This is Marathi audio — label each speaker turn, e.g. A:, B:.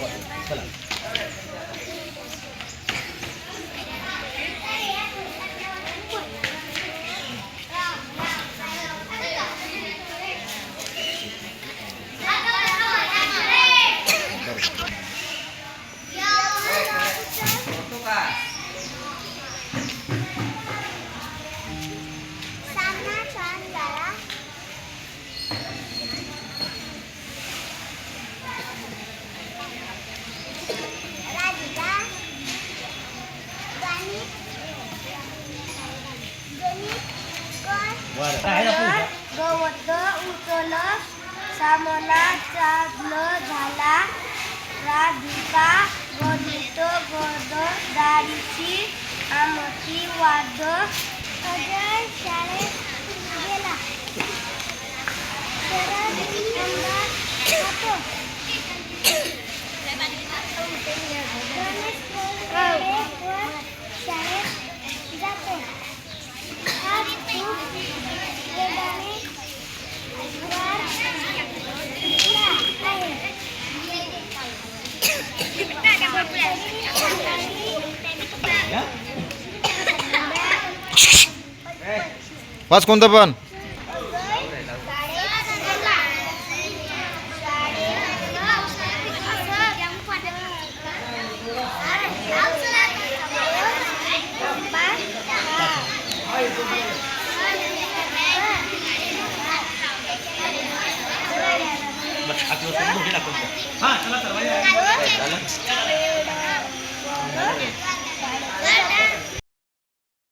A: चला.
B: गवत उचल सामना चाल झाला राधिका गणित गद दारीची आमची वाद अजय शाळेत गेला शाळेत जातो आज खूप वेगाने
C: वाच कोणतं पण.
A: हां चला तर